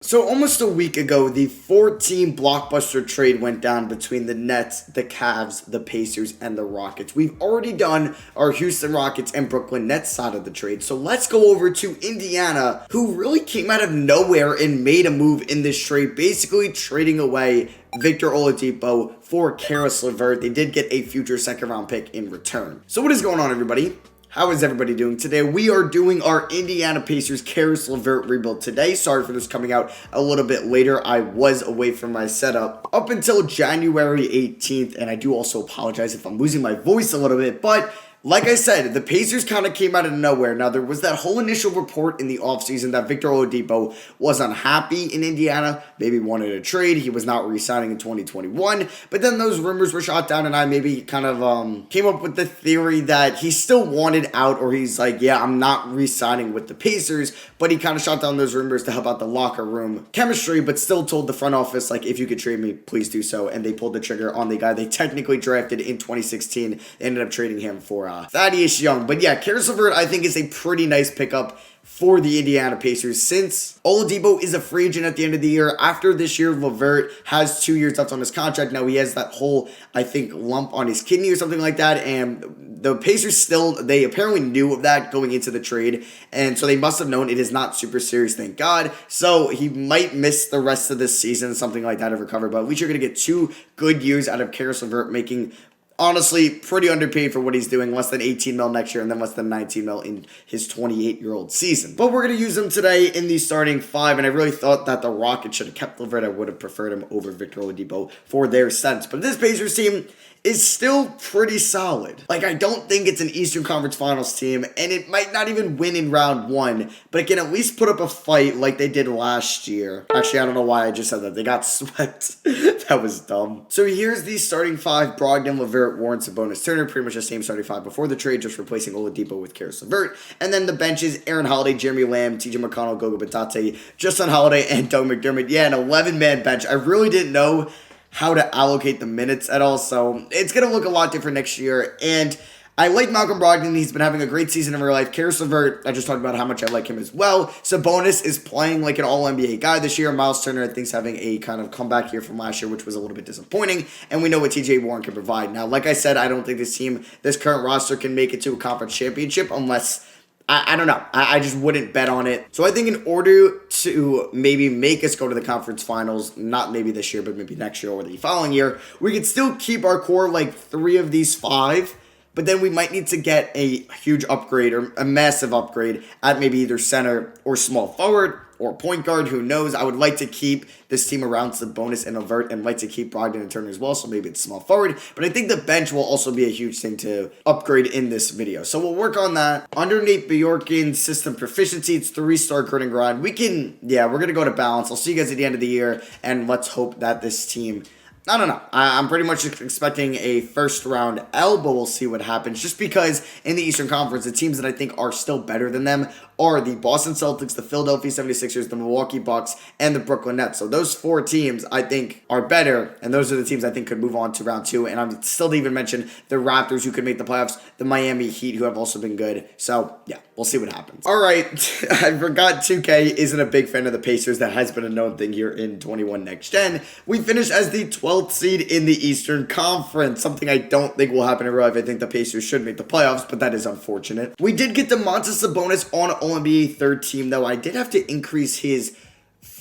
So almost a week ago, the 14 blockbuster trade went down between the Nets, the Cavs, the Pacers, and the Rockets. We've already done our Houston Rockets and Brooklyn Nets side of the trade. So let's go over to Indiana, who really came out of nowhere and made a move in this trade, basically trading away Victor Oladipo for Caris LeVert. They did get a future second-round pick in return. So what is going on, everybody? How is everybody doing today? We are doing our Indiana Pacers Caris LeVert rebuild today. Sorry for this coming out a little bit later. I was away from my setup up until January 18th, and I do also apologize if I'm losing my voice a little bit, but like I said, the Pacers kind of came out of nowhere. Now, there was that whole initial report in the offseason that Victor Oladipo was unhappy in Indiana, maybe wanted a trade. He was not re-signing in 2021. But then those rumors were shot down, and I maybe kind of came up with the theory that he still wanted out, or he's like, yeah, I'm not re-signing with the Pacers. But he kind of shot down those rumors to help out the locker room chemistry, but still told the front office, like, if you could trade me, please do so. And they pulled the trigger on the guy they technically drafted in 2016. They ended up trading him for Thaddeus Young. But yeah, Caris LeVert, I think, is a pretty nice pickup for the Indiana Pacers since Oladipo is a free agent at the end of the year. After this year, LeVert has 2 years left on his contract. Now he has that whole, I think, lump on his kidney or something like that. And the Pacers they apparently knew of that going into the trade. And so they must have known it is not super serious, thank God. So he might miss the rest of this season, something like that, to recover. But at least you're going to get 2 good years out of Caris LeVert, making honestly pretty underpaid for what he's doing. Less than 18 mil next year and then less than 19 mil in his 28-year-old season. But we're going to use him today in the starting 5, and I really thought that the Rockets should have kept LeVert. I would have preferred him over Victor Oladipo for their sense. But this Pacers team is still pretty solid. Like, I don't think it's an Eastern Conference Finals team, and it might not even win in round 1, but it can at least put up a fight like they did last year. Actually, I don't know why I just said that. They got swept. That was dumb. So here's the starting 5. Brogdon, LeVert, Warren, Sabonis, Turner. Pretty much the same starting 5 before the trade, just replacing Oladipo with Caris LeVert. And then the benches, Aaron Holiday, Jeremy Lamb, TJ McConnell, Gogo Batate, Justin Holiday, and Doug McDermott. Yeah, an 11-man bench. I really didn't know how to allocate the minutes at all, so it's going to look a lot different next year. And I like Malcolm Brogdon. He's been having a great season in real life. Caris LeVert, I just talked about how much I like him as well. Sabonis is playing like an all-NBA guy this year. Miles Turner, I think, is having a kind of comeback here from last year, which was a little bit disappointing. And we know what TJ Warren can provide. Now, like I said, I don't think this current roster can make it to a conference championship unless I don't know. I just wouldn't bet on it. So I think in order to maybe make us go to the conference finals, not maybe this year, but maybe next year or the following year, we could still keep our core like 3 of these 5. But then we might need to get a huge upgrade or a massive upgrade at maybe either center or small forward or point guard. Who knows? I would like to keep this team around Sabonis and LeVert and like to keep Brogdon and Turner as well. So maybe it's small forward. But I think the bench will also be a huge thing to upgrade in this video. So we'll work on that. Under Nate Bjorken's system proficiency, it's 3-star grit and grind. We're going to go to balance. I'll see you guys at the end of the year. And let's hope that this team, I don't know. I'm pretty much expecting a first-round L, but we'll see what happens. Just because in the Eastern Conference, the teams that I think are still better than them are the Boston Celtics, the Philadelphia 76ers, the Milwaukee Bucks, and the Brooklyn Nets. So those 4 teams, I think, are better, and those are the teams I think could move on to round 2. And I'm still to even mention the Raptors, who could make the playoffs, the Miami Heat, who have also been good. So, yeah, we'll see what happens. All right, I forgot 2K isn't a big fan of the Pacers. That has been a known thing here in 21 Next Gen. We finished as the 12th seed in the Eastern Conference, something I don't think will happen in real life. I think the Pacers should make the playoffs, but that is unfortunate. We did get Domantas Sabonis on All-NBA third team, though. I did have to increase his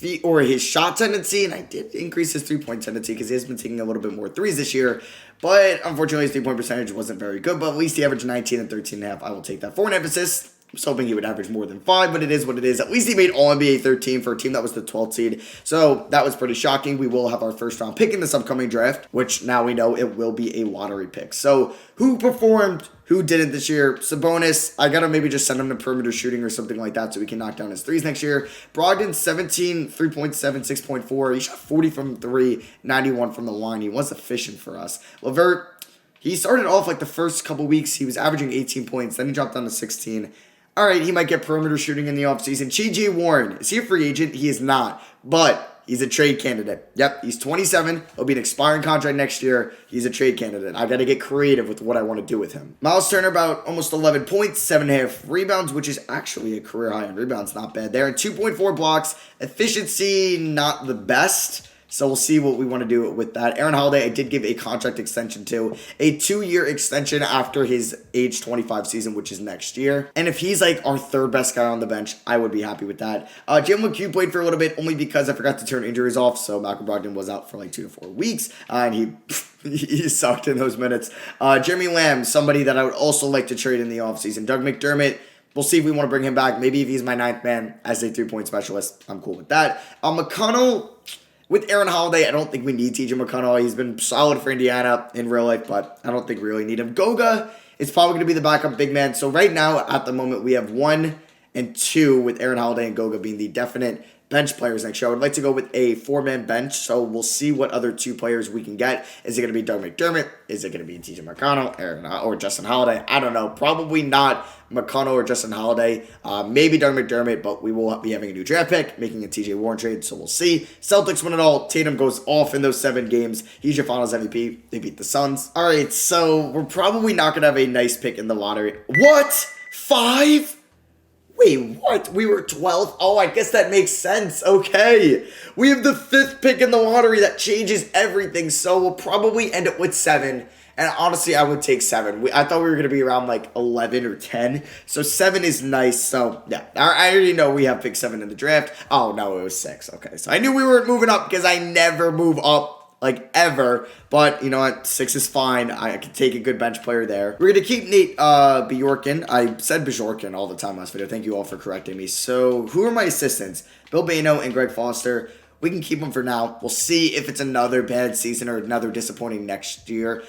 his shot tendency, and I did increase his three-point tendency because he has been taking a little bit more threes this year. But unfortunately, his three-point percentage wasn't very good, but at least he averaged 19 and 13.5. I will take that. 4.5 assists. I was hoping he would average more than 5, but it is what it is. At least he made All-NBA 13 for a team that was the 12th seed. So that was pretty shocking. We will have our first-round pick in this upcoming draft, which now we know it will be a lottery pick. So who performed, who didn't this year? Sabonis, I got to maybe just send him to perimeter shooting or something like that so he can knock down his threes next year. Brogdon, 17, 3.7, 6.4. He shot 40 from 3, 91 from the line. He was efficient for us. LeVert, he started off like the first couple weeks. He was averaging 18 points. Then he dropped down to 16. All right, he might get perimeter shooting in the offseason. TJ Warren, is he a free agent? He is not, but He's a trade candidate. Yep, he's 27. He'll be an expiring contract next year. He's a trade candidate. I got to get creative with what I want to do with him. Miles Turner, about almost 11 points, 7.5 rebounds, which is actually a career high in rebounds. Not bad there. And 2.4 blocks. Efficiency, not the best. So we'll see what we want to do with that. Aaron Holiday, I did give a contract extension to. A 2-year extension after his age 25 season, which is next year. And if he's like our third best guy on the bench, I would be happy with that. Jalen McHugh played for a little bit, only because I forgot to turn injuries off. So Malcolm Brogdon was out for like 2 to 4 weeks. And he sucked in those minutes. Jeremy Lamb, somebody that I would also like to trade in the offseason. Doug McDermott, we'll see if we want to bring him back. Maybe if he's my 9th man as a 3-point specialist, I'm cool with that. McConnell, with Aaron Holiday, I don't think we need TJ McConnell. He's been solid for Indiana in real life, but I don't think we really need him. Goga is probably going to be the backup big man. So right now, at the moment, we have 1 and 2 with Aaron Holiday and Goga being the definite bench players next year. I would like to go with a 4-man bench, so we'll see what other 2 players we can get. Is it going to be Doug McDermott? Is it going to be TJ McConnell or Justin Holiday? I don't know. Probably not McConnell or Justin Holiday. Maybe Doug McDermott, but we will be having a new draft pick, making a TJ Warren trade, so we'll see. Celtics win it all. Tatum goes off in those 7 games. He's your finals MVP. They beat the Suns. All right, so we're probably not going to have a nice pick in the lottery. What? 5? Wait, what? We were 12th? Oh, I guess that makes sense. Okay. We have the 5th pick in the lottery. That changes everything. So we'll probably end up with 7. And honestly, I would take 7. I thought we were going to be around like 11 or 10. So 7 is nice. So yeah, I already know we have pick 7 in the draft. Oh, no, it was 6. Okay. So I knew we weren't moving up because I never move up. Like, ever. But, you know what? 6 is fine. I could take a good bench player there. We're going to keep Nate Bjorken. I said Bjorken all the time last video. Thank you all for correcting me. So, who are my assistants? Bill Bano and Greg Foster. We can keep them for now. We'll see if it's another bad season or another disappointing next year.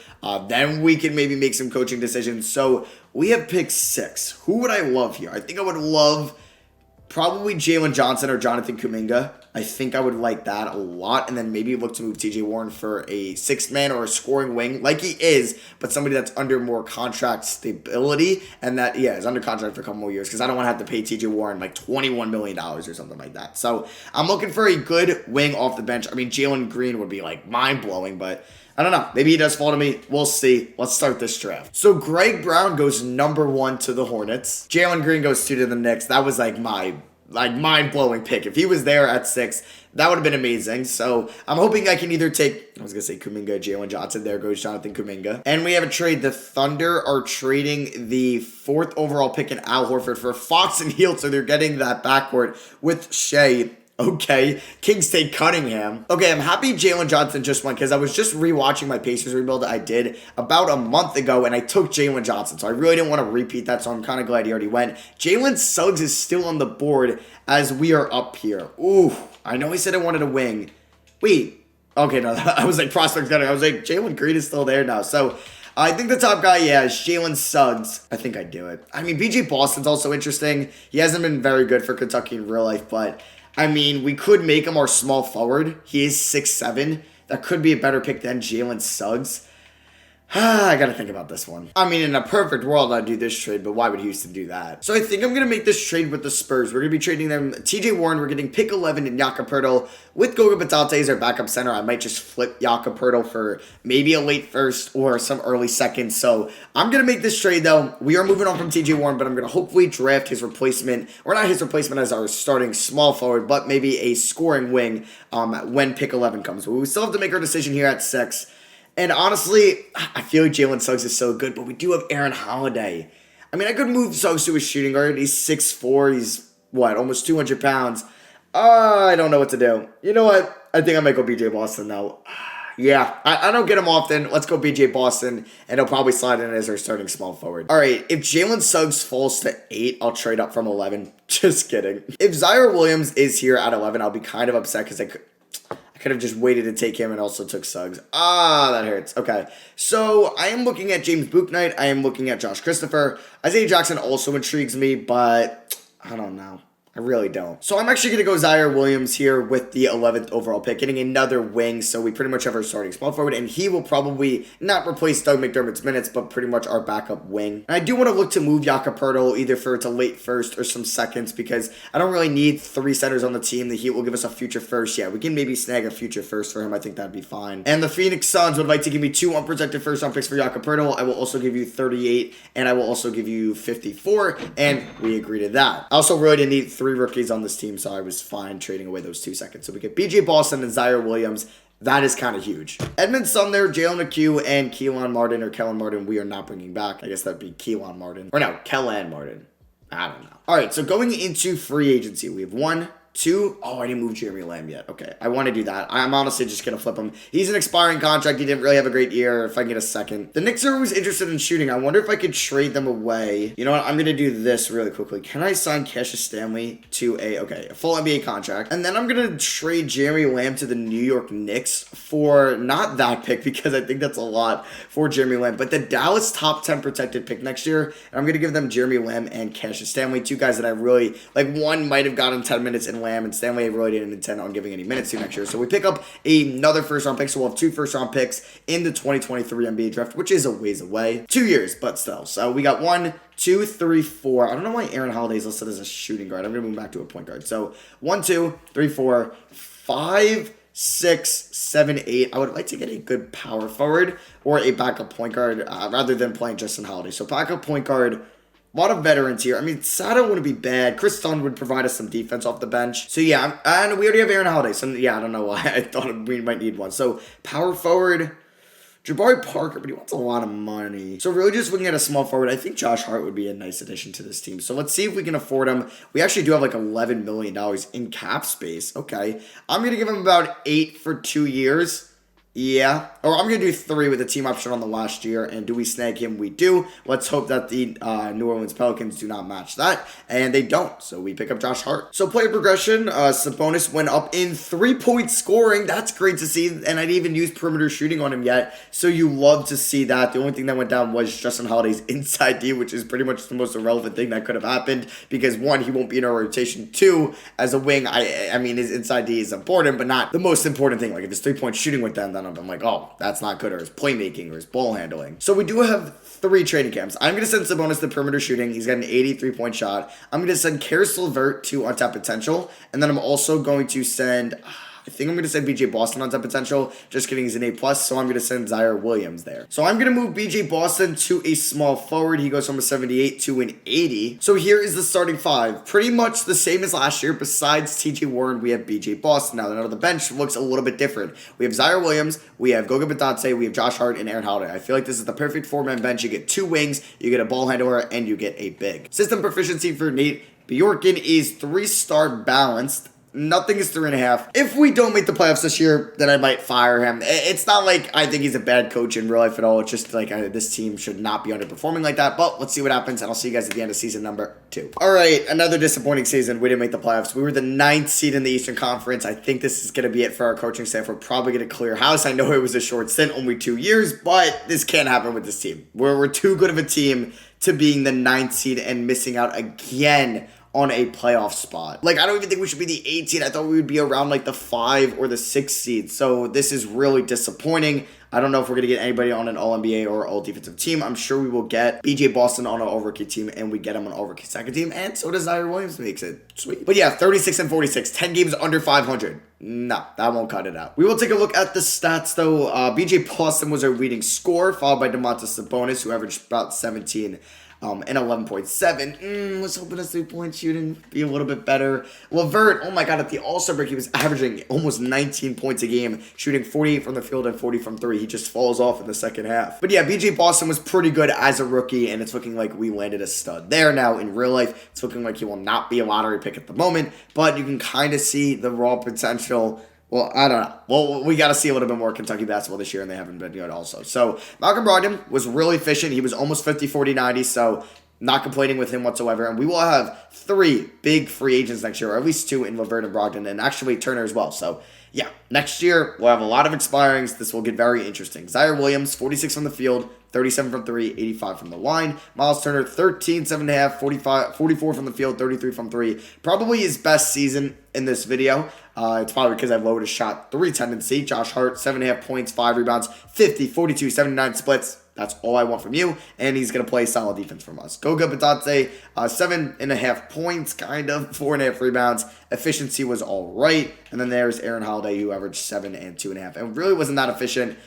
Then we can maybe make some coaching decisions. So, we have pick 6. Who would I love here? I think I would love probably Jalen Johnson or Jonathan Kuminga. I think I would like that a lot. And then maybe look to move TJ Warren for a 6th man or a scoring wing like he is, but somebody that's under more contract stability. And that, yeah, is under contract for a couple more years because I don't want to have to pay TJ Warren like $21 million or something like that. So I'm looking for a good wing off the bench. I mean, Jalen Green would be like mind-blowing, but I don't know. Maybe he does fall to me. We'll see. Let's start this draft. So Greg Brown goes number 1 to the Hornets. Jalen Green goes 2 to the Knicks. That was like my mind-blowing pick. If he was there at 6, that would have been amazing. So I'm hoping I can either take, I was going to say Kuminga, Jalen Johnson. There goes Jonathan Kuminga. And we have a trade. The Thunder are trading the 4th overall pick in Al Horford for Fox and Hield. So they're getting that backcourt with Shea. Okay, Kings take Cunningham. Okay, I'm happy Jalen Johnson just won because I was just rewatching my Pacers rebuild that I did about a month ago, and I took Jalen Johnson, so I really didn't want to repeat that, so I'm kind of glad he already went. Jalen Suggs is still on the board as we are up here. Ooh, I know he said I wanted a wing. Wait, okay, no, I was like prospect gunning. I was like, Jalen Green is still there now, so I think the top guy, yeah, is Jalen Suggs. I think I'd do it. I mean, BJ Boston's also interesting. He hasn't been very good for Kentucky in real life, but I mean, we could make him our small forward. He is 6'7". That could be a better pick than Jalen Suggs. I gotta think about this one. I mean, in a perfect world, I'd do this trade, but why would Houston do that? So I think I'm gonna make this trade with the Spurs. We're gonna be trading them TJ Warren. We're getting pick 11 in Jakob Poeltl. With Goga Bitadze as our backup center, I might just flip Jakob Poeltl for maybe a late 1st or some early 2nd. So I'm gonna make this trade though. We are moving on from TJ Warren, but I'm gonna hopefully draft his replacement, or not his replacement as our starting small forward, but maybe a scoring wing when pick 11 comes. But we still have to make our decision here at 6. And honestly, I feel like Jalen Suggs is so good, but we do have Aaron Holiday. I mean, I could move Suggs to a shooting guard. He's 6'4". He's, what, almost 200 pounds. I don't know what to do. You know what? I think I might go BJ Boston, though. Yeah, I don't get him often. Let's go BJ Boston, and he'll probably slide in as our starting small forward. All right, if Jalen Suggs falls to 8, I'll trade up from 11. Just kidding. If Zaire Williams is here at 11, I'll be kind of upset because I could have just waited to take him and also took Suggs. That hurts. Okay. So I am looking at James Bouknight. I am looking at Josh Christopher. Isaiah Jackson also intrigues me, but I don't know. I really don't. So I'm actually going to go Zaire Williams here with the 11th overall pick, getting another wing. So we pretty much have our starting small forward, and he will probably not replace Doug McDermott's minutes, but pretty much our backup wing. And I do want to look to move Jakob Poeltl either for it's a late first or some seconds, because I don't really need 3 centers on the team. The Heat will give us a future first. Yeah, we can maybe snag a future first for him. I think that'd be fine. And the Phoenix Suns would like to give me 2 unprotected first round picks for Jakob Poeltl. I will also give you 38, and I will also give you 54, and we agree to that. I also really didn't need 3 rookies on this team, so I was fine trading away those 2 seconds. So we get BJ Boston and Zaire Williams. That is kind of huge. Edmund Sumner, Jalen McHugh, and Kellen Martin, we are not bringing back. I guess that'd be Kellen Martin. Or no, Kellen Martin. I don't know. All right, so going into free agency, we have 1, 2. Oh, I didn't move Jeremy Lamb yet. Okay, I want to do that. I'm honestly just going to flip him. He's an expiring contract. He didn't really have a great year. If I can get a second. The Knicks are always interested in shooting. I wonder if I could trade them away. You know what? I'm going to do this really quickly. Can I sign Cassius Stanley to a full NBA contract? And then I'm going to trade Jeremy Lamb to the New York Knicks for not that pick, because I think that's a lot for Jeremy Lamb, but the Dallas top 10 protected pick next year. And I'm going to give them Jeremy Lamb and Cassius Stanley, 2 guys that I really like. One might have gotten 10 minutes in Lamb, and Stanley really didn't intend on giving any minutes to next year. So we pick up another first round pick. So we'll have 2 first round picks in the 2023 NBA draft, which is a ways away. 2 years, but still. So we got 1, 2, 3, 4. I don't know why Aaron Holiday is listed as a shooting guard. I'm going to move back to a point guard. So 1, 2, 3, 4, 5, 6, 7, 8. I would like to get a good power forward or a backup point guard rather than playing Justin Holiday. So backup point guard. A lot of veterans here. I mean, Sato wouldn't be bad. Chris Dunn would provide us some defense off the bench. So, yeah, and we already have Aaron Holiday. So, yeah, I don't know why I thought we might need one. So, power forward, Jabari Parker, but he wants a lot of money. So, really just looking at a small forward, I think Josh Hart would be a nice addition to this team. So, let's see if we can afford him. We actually do have like $11 million in cap space. Okay. I'm going to give him about 8 for 2 years. Yeah, or I'm going to do 3 with the team option on the last year, and do we snag him? We do. Let's hope that the New Orleans Pelicans do not match that, and they don't, so we pick up Josh Hart. So player progression, Sabonis went up in 3-point scoring. That's great to see, and I didn't even use perimeter shooting on him yet, so you love to see that. The only thing that went down was Justin Holiday's inside D, which is pretty much the most irrelevant thing that could have happened, because 1, he won't be in our rotation. 2, as a wing, I mean, his inside D is important, but not the most important thing. Like, if his 3-point shooting went down, then I'm like, oh, that's not good, or his playmaking, or his ball handling. So we do have 3 training camps. I'm going to send Sabonis to perimeter shooting. He's got an 83-point shot. I'm going to send Karis LeVert to on-tap potential, and then I'm also going to send... I think I'm going to send BJ Boston on top potential. Just kidding, he's an A+, so I'm going to send Zaire Williams there. So I'm going to move BJ Boston to a small forward. He goes from a 78 to an 80. So here is the starting 5. Pretty much the same as last year. Besides TJ Warren, we have BJ Boston. Now the bench looks a little bit different. We have Zaire Williams, we have Goga Bitadze, we have Josh Hart, and Aaron Holiday. I feel like this is the perfect 4-man bench. You get 2 wings, you get a ball handler, and you get a big. System proficiency for Nate Bjorken is 3-star balanced. Nothing is 3.5. If we don't make the playoffs this year, then I might fire him. It's not like I think he's a bad coach in real life at all. It's just like this team should not be underperforming like that. But let's see what happens, and I'll see you guys at the end of season number 2. All right, another disappointing season. We didn't make the playoffs. We were the 9th seed in the Eastern Conference. I think this is going to be it for our coaching staff. We're probably going to clear house. I know it was a short stint, only 2 years, but this can't happen with this team. We're too good of a team to being the 9th seed and missing out again on a playoff spot. Like, I don't even think we should be the 8th seed. I thought we would be around like the 5 or the 6th seed. So this is really disappointing. I don't know if we're going to get anybody on an All-NBA or All-Defensive team. I'm sure we will get BJ Boston on an All-Rookie team, and we get him on an All-Rookie second team, and so does Zaire Williams. Makes it sweet. But yeah, 36 and 46, 10 games under 500. No, that won't cut it out. We will take a look at the stats, though. BJ Boston was our leading scorer, followed by Domantas Sabonis, who averaged about 17 and 11.7. Was hoping his 3-point shooting be a little bit better. LeVert, oh my god, at the All-Star break, he was averaging almost 19 points a game, shooting 48 from the field and 40 from 3. He just falls off in the second half. But yeah, BJ Boston was pretty good as a rookie, and it's looking like we landed a stud there. Now, in real life, it's looking like he will not be a lottery pick at the moment, but you can kind of see the raw potential. Well, I don't know. Well, we got to see a little bit more Kentucky basketball this year, and they haven't been good also. So, Malcolm Brogdon was really efficient. He was almost 50, 40, 90, so not complaining with him whatsoever. And we will have 3 big free agents next year, or at least 2 in LeVert and Brogdon, and actually Turner as well. So, yeah, next year we'll have a lot of expirings. This will get very interesting. Zaire Williams, 46 from the field, 37 from 3, 85 from the line. Miles Turner, 13, 7.5, 45, 44 from the field, 33 from 3. Probably his best season in this video. It's probably because I've lowered his shot 3 tendency. Josh Hart, 7.5 points, 5 rebounds, 50, 42, 79 splits. That's all I want from you, and he's going to play solid defense from us. Goga Bitadze, 7.5 points, kind of, 4.5 rebounds. Efficiency was all right. And then there's Aaron Holiday, who averaged 7 and 2.5. And really wasn't that efficient.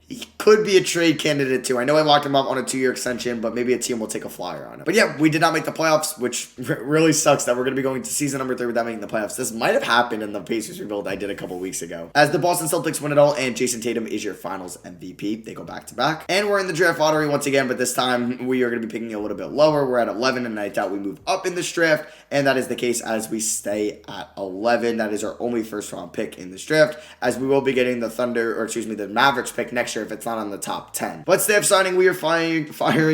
He could be a trade candidate, too. I know I locked him up on a 2-year extension, but maybe a team will take a flyer on him. But yeah, we did not make the playoffs, which really sucks that we're going to be going to season number 3 without making the playoffs. This might have happened in the Pacers rebuild I did a couple weeks ago. As the Boston Celtics win it all, and Jason Tatum is your finals MVP. They go back-to-back. And we're in the draft lottery once again, but this time we are going to be picking a little bit lower. We're at 11, and I doubt we move up in this draft, and that is the case as we stay at 11. That is our only first-round pick in this draft, as we will be getting the Mavericks pick next year if it's not on the top 10. But staff signing, we are firing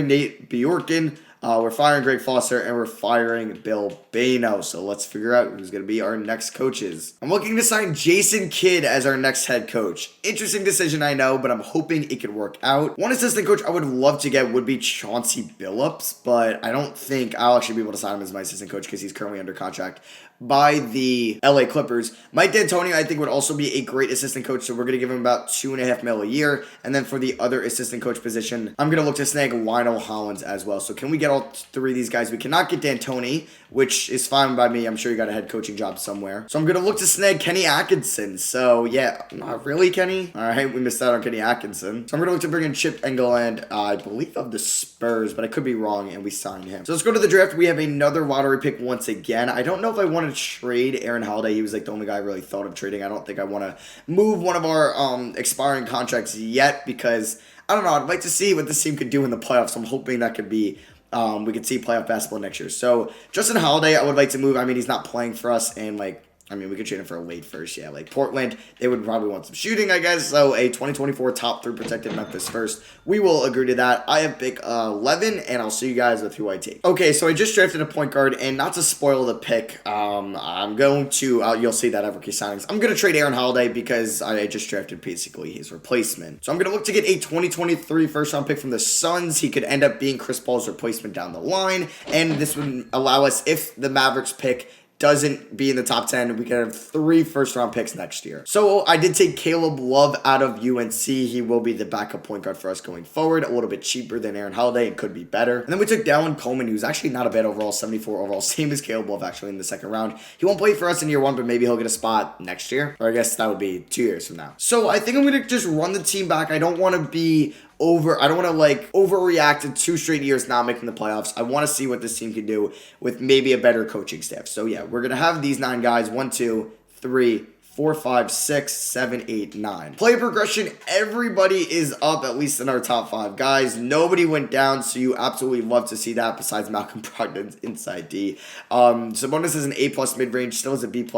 Nate Bjorken. We're firing Greg Foster, and we're firing Bill Bano. So let's figure out who's going to be our next coaches. I'm looking to sign Jason Kidd as our next head coach. Interesting decision, I know, but I'm hoping it could work out. One assistant coach I would love to get would be Chauncey Billups, but I don't think I'll actually be able to sign him as my assistant coach because he's currently under contract by the LA Clippers. Mike D'Antoni, I think, would also be a great assistant coach, so we're going to give him about $2.5 million a year. And then for the other assistant coach position, I'm going to look to snag Lionel Hollins as well. So can we get all 3 of these guys? We cannot get D'Antoni, which is fine by me. I'm sure you got a head coaching job somewhere. So I'm going to look to snag Kenny Atkinson. So yeah, not really Kenny. All right, we missed out on Kenny Atkinson. So I'm going to look to bring in Chip Engeland, I believe of the Spurs, but I could be wrong, and we signed him. So let's go to the draft. We have another lottery pick once again. I don't know if I want to trade Aaron Holiday. He was like the only guy I really thought of trading. I don't think I want to move one of our expiring contracts yet because, I don't know, I'd like to see what this team could do in the playoffs. I'm hoping that could be, we could see playoff basketball next year. So Justin Holiday, I would like to move. I mean, he's not playing for us, and we could trade him for a late first, yeah. Like Portland, they would probably want some shooting, I guess. So a 2024 top 3 protected Memphis first. We will agree to that. I have pick 11, and I'll see you guys with who I take. Okay, so I just drafted a point guard, and not to spoil the pick, I'm going to, you'll see that at rookie signings. I'm going to trade Aaron Holiday because I just drafted basically his replacement. So I'm going to look to get a 2023 first round pick from the Suns. He could end up being Chris Paul's replacement down the line, and this would allow us, if the Mavericks pick doesn't be in the top 10, we can have 3 first-round picks next year. So I did take Caleb Love out of UNC. He will be the backup point guard for us going forward, a little bit cheaper than Aaron Holiday and could be better. And then we took Dallin Coleman, who's actually not a bad overall, 74 overall, same as Caleb Love actually in the second round. He won't play for us in year 1, but maybe he'll get a spot next year. Or I guess that would be 2 years from now. So I think I'm going to just run the team back. I don't want to be I don't want to overreact to 2 straight years not making the playoffs. I want to see what this team can do with maybe a better coaching staff. So yeah, we're going to have these 9 guys, 1, 2, 3, 4, 5, 6, 7, 8, 9. Player progression, everybody is up, at least in our top 5 guys. Nobody went down, so you absolutely love to see that besides Malcolm Brogdon's inside D. Sabonis is an A+ mid-range, still is a B+3.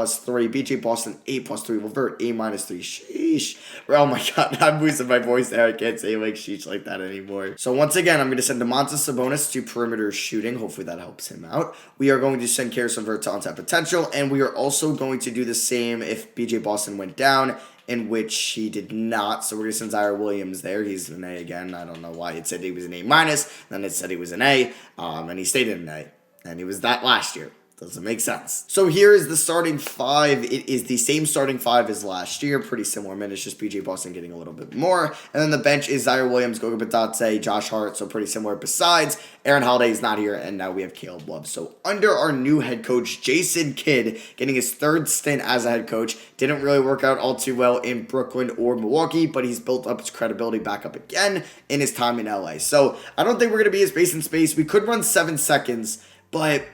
BJ Boston, A+3. Levert, A- 3. Sheesh. Oh my god, I'm losing my voice there. I can't say sheesh like that anymore. So once again, I'm going to send Domantas Sabonis to perimeter shooting. Hopefully that helps him out. We are going to send Caris LeVert to on-tap potential, and we are also going to do the same if BJ Boston went down, in which he did not. So we're going to send Zaire Williams there. He's an A again. I don't know why it said he was an A-, then it said he was an A, and he stayed in an A. And he was that last year. Doesn't make sense. So here is the starting 5. It is the same starting 5 as last year. Pretty similar minutes, just BJ Boston getting a little bit more. And then the bench is Zaire Williams, Goga Bitadze, Josh Hart, so pretty similar. Besides, Aaron Holiday is not here, and now we have Caleb Love. So under our new head coach, Jason Kidd, getting his 3rd stint as a head coach. Didn't really work out all too well in Brooklyn or Milwaukee, but he's built up his credibility back up again in his time in LA. So I don't think we're going to be a space in space. We could run 7 seconds, but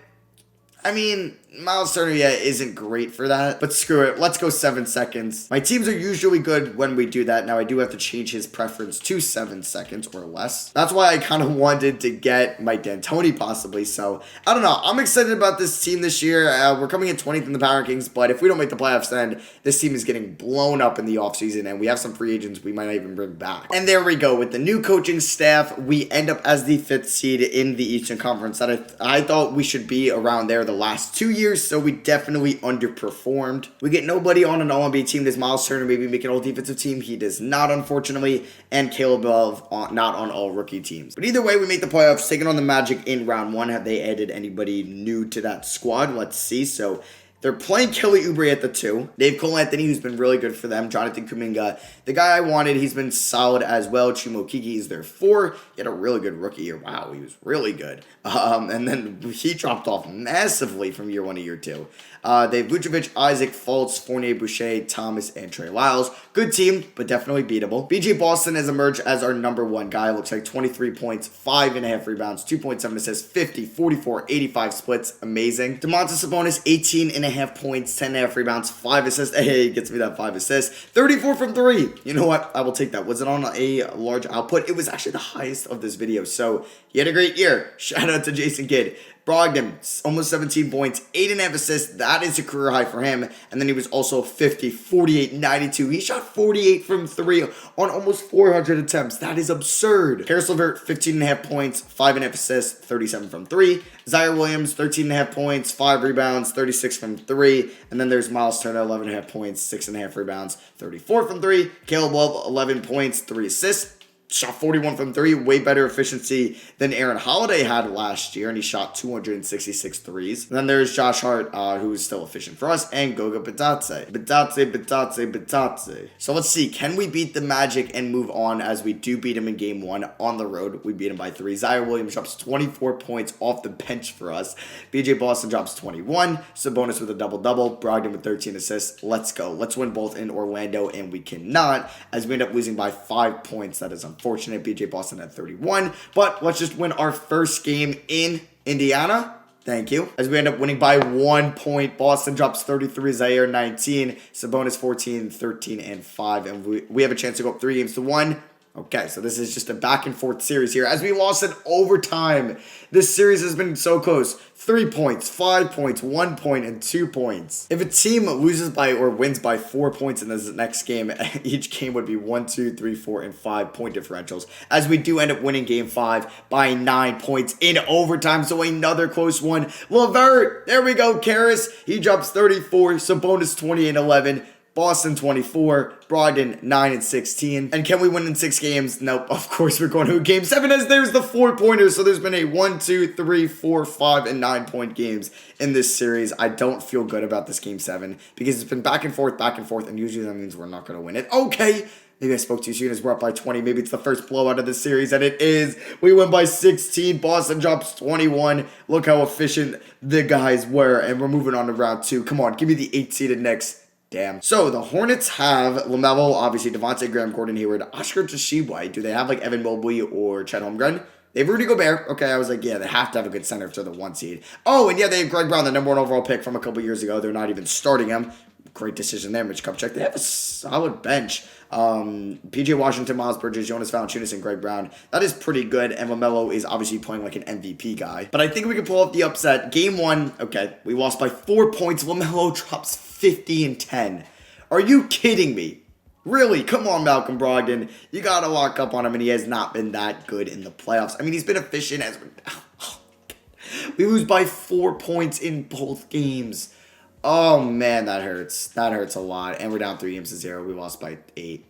I mean, Miles Turner, isn't great for that, but screw it. Let's go 7 seconds. My teams are usually good when we do that. Now, I do have to change his preference to 7 seconds or less. That's why I kind of wanted to get Mike D'Antoni possibly, so I don't know. I'm excited about this team this year. We're coming in 20th in the power rankings, but if we don't make the playoffs, then this team is getting blown up in the offseason, and we have some free agents we might not even bring back. And there we go. With the new coaching staff, we end up as the 5th seed in the Eastern Conference. That I thought we should be around there the last 2 years. years, so we definitely underperformed. We get nobody on an All-NBA team. Does Miles Turner maybe make an all-defensive team? He does not, unfortunately. And Caleb Love not on all rookie teams. But either way, we make the playoffs, taking on the Magic in round 1. Have they added anybody new to that squad? Let's see. So they're playing Kelly Oubre at the 2. They have Cole Anthony, who's been really good for them. Jonathan Kuminga, the guy I wanted, he's been solid as well. Chimo Kiki is their 4. He had a really good rookie year. Wow, he was really good. And then he dropped off massively from year 1 to year 2. They have Vucevic, Isaac, Fultz, Fournier, Boucher, Thomas, and Trey Lyles. Good team, but definitely beatable. BJ Boston has emerged as our number 1 guy. Looks like 23 points, 5.5 rebounds, 2.7 assists, 50, 44, 85 splits. Amazing. Domantas Sabonis, 18.5 points, 10.5 rebounds, 5 assists. Hey, gets me that 5 assists. 34 from 3. You know what? I will take that. Was it on a large output? It was actually the highest of this video. So he had a great year. Shout out to Jason Kidd. Brogdon, almost 17 points, 8.5 assists. That is a career high for him. And then he was also 50, 48, 92. He shot 48 from 3 on almost 400 attempts. That is absurd. Karis LeVert, 15.5 points, 5.5 assists, 37 from 3. Zaire Williams, 13.5 points, 5 rebounds, 36 from 3. And then there's Miles Turner, 11.5 points, 6.5 rebounds, 34 from 3. Caleb Love, 11 points, 3 assists. Shot 41 from 3, way better efficiency than Aaron Holiday had last year, and he shot 266 threes. And then there's Josh Hart, who is still efficient for us, and Goga Bitadze. Bitadze. So let's see, can we beat the Magic and move on as we do beat him in game 1 on the road? We beat him by 3. Zaire Williams drops 24 points off the bench for us. BJ Boston drops 21. Sabonis with a double-double. Brogdon with 13 assists. Let's go. Let's win both in Orlando, and we cannot, as we end up losing by 5 points. That is unfortunate. BJ Boston at 31. But let's just win our first game in Indiana. Thank you. As we end up winning by 1 point. Boston drops 33, Zaire 19, Sabonis 14, 13, and 5. And we have a chance to go up 3-1. Okay, so this is just a back and forth series here. As we lost in overtime, this series has been so close. 3 points, 5 points, 1 point, and 2 points. If a team loses by or wins by 4 points in this next game, each game would be 1, 2, 3, 4, and 5 point differentials. As we do end up winning game 5 by 9 points in overtime, so another close one. LeVert, there we go, Karis. He drops 34, Sabonis 20 and 11. Boston 24, Brogdon 9 and 16. And can we win in 6 games? Nope. Of course we're going to game 7 as there's the 4-pointers. So there's been a 1, 2, 3, 4, 5, and 9-point games in this series. I don't feel good about this game 7 because it's been back and forth, and usually that means we're not going to win it. Okay. Maybe I spoke too soon as we're up by 20. Maybe it's the first blowout of the series, and it is. We win by 16. Boston drops 21. Look how efficient the guys were, and we're moving on to round 2. Come on, give me the 8-seeded Knicks. Damn. So the Hornets have LaMelo, obviously Devontae Graham, Gordon Hayward, Oscar Tshiebwe. Do they have like Evan Mobley or Chet Holmgren? They have Rudy Gobert. Okay, I was like, yeah, they have to have a good center if they're the 1 seed. Oh, and yeah, they have Greg Brown, the number 1 overall pick from a couple years ago. They're not even starting him. Great decision there, Mitch Kupchak. They have a solid bench. PJ Washington, Miles Bridges, Jonas Valanciunas, and Greg Brown. That is pretty good, and LaMelo is obviously playing like an MVP guy. But I think we can pull off the upset. Game 1, okay, we lost by 4 points. LaMelo drops 50 and 10. Are you kidding me? Really? Come on, Malcolm Brogdon. You got to lock up on him, and he has not been that good in the playoffs. I mean, he's been efficient as we lose by 4 points in both games. Oh, man, that hurts. That hurts a lot. And we're down 3-0. We lost by 8.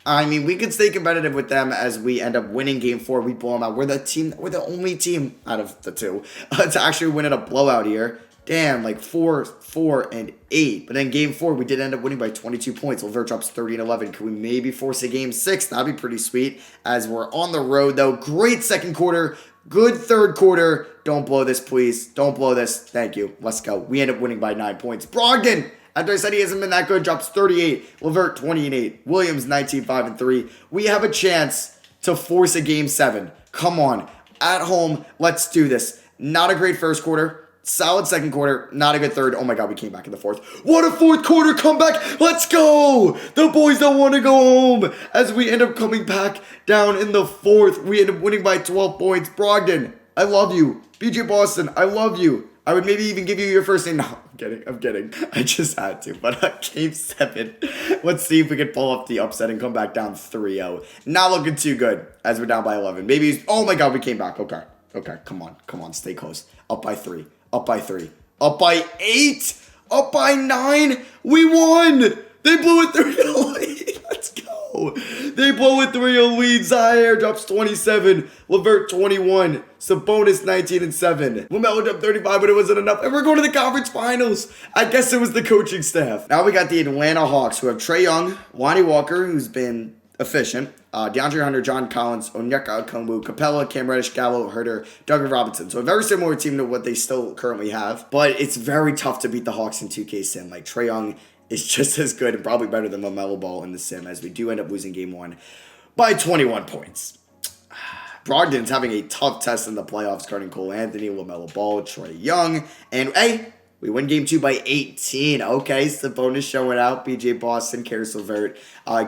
I mean, we could stay competitive with them as we end up winning game 4. We blow them out. We're the only team out of the 2 to actually win in a blowout here. Damn, like 4, 4, and 8. But then game 4, we did end up winning by 22 points. LeVert drops 30 and 11. Can we maybe force a game 6? That'd be pretty sweet. As we're on the road, though. Great second quarter. Good third quarter. Don't blow this, please. Don't blow this. Thank you. Let's go. We end up winning by 9 points. Brogdon, after I said he hasn't been that good, drops 38. LeVert, 20 and 8. Williams, 19, 5 and 3. We have a chance to force a game 7. Come on. At home, let's do this. Not a great first quarter. Solid second quarter, not a good third. Oh my God, we came back in the fourth. What a fourth quarter comeback. Let's go. The boys don't want to go home. As we end up coming back down in the fourth, we end up winning by 12 points. Brogdon, I love you. BJ Boston, I love you. I would maybe even give you your first name. No, I'm kidding. I just had to. But game 7, let's see if we can pull up the upset and come back down 3-0. Not looking too good as we're down by 11. Maybe, oh my God, we came back. Okay, come on, stay close. Up by 3. Up by 3. Up by 8. Up by 9. We won. They blew a 3-0 lead. Let's go. They blow a 3-0 lead. Zaire drops 27. Levert 21. Sabonis 19 and 7. LaMelo dropped 35, but it wasn't enough. And we're going to the conference finals. I guess it was the coaching staff. Now we got the Atlanta Hawks, who have Trae Young, Lonnie Walker, who's been efficient, DeAndre Hunter, John Collins, Onyeka Okongwu, Capella, Cam Reddish, Gallo, Herter, Duncan Robinson. So a very similar team to what they still currently have. But it's very tough to beat the Hawks in 2K Sim. Like, Trae Young is just as good and probably better than LaMelo Ball in the Sim, as we do end up losing game 1 by 21 points. Brogdon's having a tough test in the playoffs, guarding Cole Anthony, LaMelo Ball, Trae Young, and hey, we win game 2 by 18. Okay, Sabonis showing out, BJ Boston, Karis LeVert.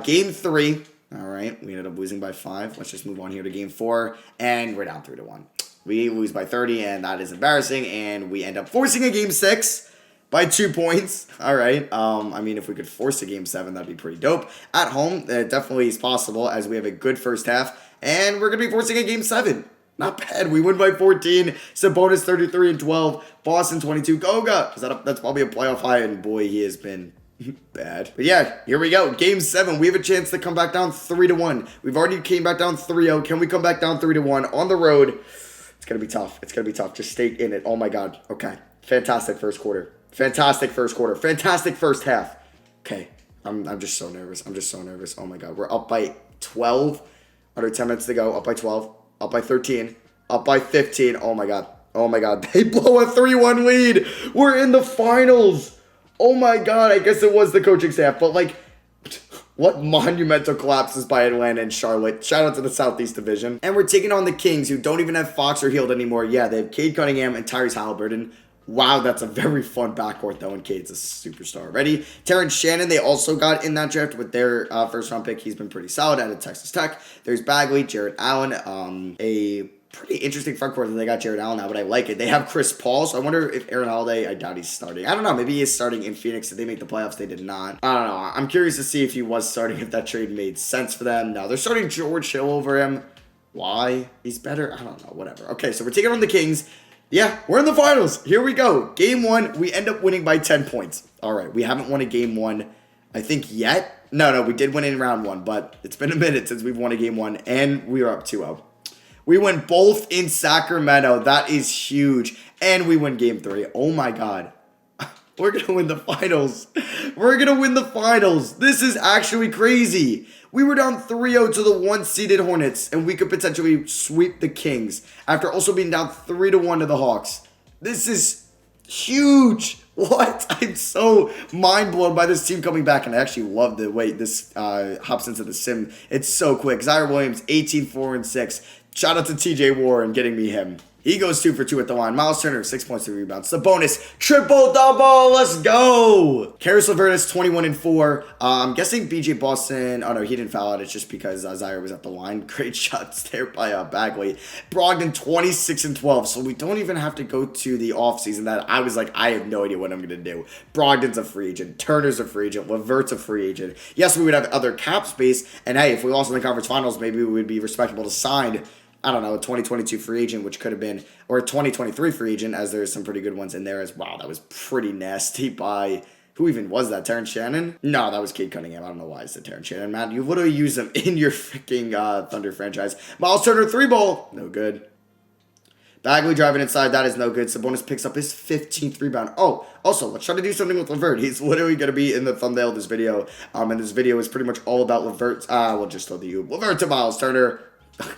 Game 3, all right, we ended up losing by 5. Let's just move on here to game 4, and we're down 3-1. We lose by 30, and that is embarrassing, and we end up forcing a game 6 by 2 points. All right. I mean, if we could force a game 7, that'd be pretty dope. At home, it definitely is possible, as we have a good first half, and we're going to be forcing a game 7. Not bad. We win by 14. Sabonis 33 and 12. Boston 22. Goga. That's probably a playoff high, and boy, he has been bad. But yeah, here we go. Game 7. We have a chance to come back down 3-1. We've already came back down 3-0. Can we come back down 3-1 on the road? It's going to be tough. It's going to be tough. Just stay in it. Oh my God. Okay. Fantastic first quarter. Fantastic first quarter. Fantastic first half. Okay. I'm just so nervous. I'm just so nervous. Oh my God. We're up by 12. Under 10 minutes to go. Up by 12. Up by 13. Up by 15. Oh my God. Oh my God. They blow a 3-1 lead. We're in the finals. Oh my God. I guess it was the coaching staff. But like, what monumental collapses by Atlanta and Charlotte. Shout out to the Southeast Division. And we're taking on the Kings, who don't even have Fox or Hield anymore. Yeah, they have Cade Cunningham and Tyrese Halliburton. Wow, that's a very fun backcourt, though, and Cade's a superstar already. Terrence Shannon, they also got in that draft with their first-round pick. He's been pretty solid out of Texas Tech. There's Bagley, Jared Allen, a pretty interesting front court that they got Jared Allen now, but I like it. They have Chris Paul, so I wonder if Aaron Holiday, I doubt he's starting. I don't know, maybe he is starting in Phoenix. Did they make the playoffs? They did not. I don't know. I'm curious to see if he was starting, if that trade made sense for them. No, they're starting George Hill over him. Why? He's better? I don't know, whatever. Okay, so we're taking on the Kings. Yeah, we're in the finals. Here we go. Game 1, we end up winning by 10 points. All right, we haven't won a game 1, I think, yet. No, we did win in round 1, but it's been a minute since we've won a game 1, and we are up 2-0. We win both in Sacramento. That is huge. And we win game 3. Oh, my God. We're going to win the finals. We're going to win the finals. This is actually crazy. We were down 3-0 to the 1-seeded Hornets, and we could potentially sweep the Kings after also being down 3-1 to the Hawks. This is huge. What? I'm so mind blown by this team coming back, and I actually love the way this hops into the sim. It's so quick. Zaire Williams, 18, 4, and 6. Shout out to TJ Warren getting me him. He goes 2 for 2 at the line. Miles Turner, 6 points, 3 rebounds. Sabonis, triple-double. Let's go. Karis LeVert is 21 and 4. I'm guessing BJ Boston. Oh, no, he didn't foul out. It's just because Zaire was at the line. Great shots there by Bagley. Brogdon, 26 and 12. So we don't even have to go to the offseason that I was like, I have no idea what I'm going to do. Brogdon's a free agent. Turner's a free agent. LeVert's a free agent. Yes, we would have other cap space. And, hey, if we lost in the conference finals, maybe we would be respectable to sign, I don't know, a 2022 free agent, which could have been, or a 2023 free agent, as there's some pretty good ones in there as well. That was pretty nasty by, who even was that, Terrence Shannon? No, that was Cade Cunningham. I don't know why I said Terrence Shannon, man. You literally use them in your freaking Thunder franchise. Miles Turner, 3-ball. No good. Bagley driving inside. That is no good. Sabonis picks up his 15th rebound. Oh, also, let's try to do something with LeVert. He's literally going to be in the thumbnail of this video. And this video is pretty much all about LeVert. We'll just throw the U. LeVert to Miles Turner.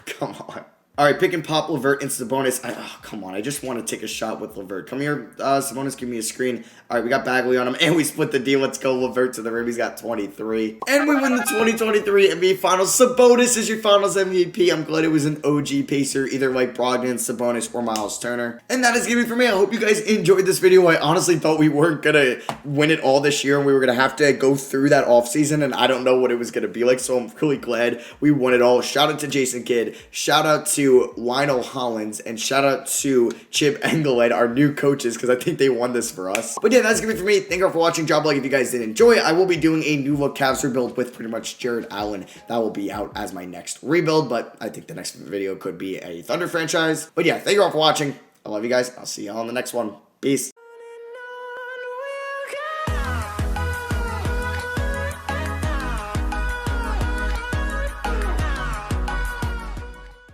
Come on. All right, pick and pop LeVert into Sabonis. Come on, I just want to take a shot with LeVert. Come here, Sabonis, give me a screen. All right, we got Bagley on him, and we split the D. Let's go, LeVert to the rim. He's got 23. And we win the 2023 NBA Finals. Sabonis is your Finals MVP. I'm glad it was an OG Pacer, either like Brogdon, Sabonis, or Miles Turner. And that is going to be for me. I hope you guys enjoyed this video. I honestly thought we weren't going to win it all this year, and we were going to have to go through that offseason, and I don't know what it was going to be like, so I'm really glad we won it all. Shout out to Jason Kidd. Shout out to Lionel Hollins, and shout out to Chip Engelland, our new coaches, because I think they won this for us. But yeah, that's gonna be it for me. Thank you all for watching. Drop a like if you guys did enjoy it. I will be doing a new look Cavs rebuild with pretty much Jared Allen. That will be out as my next rebuild, but I think the next video could be a Thunder franchise. But yeah, thank you all for watching. I love you guys. I'll see you all in the next one. Peace.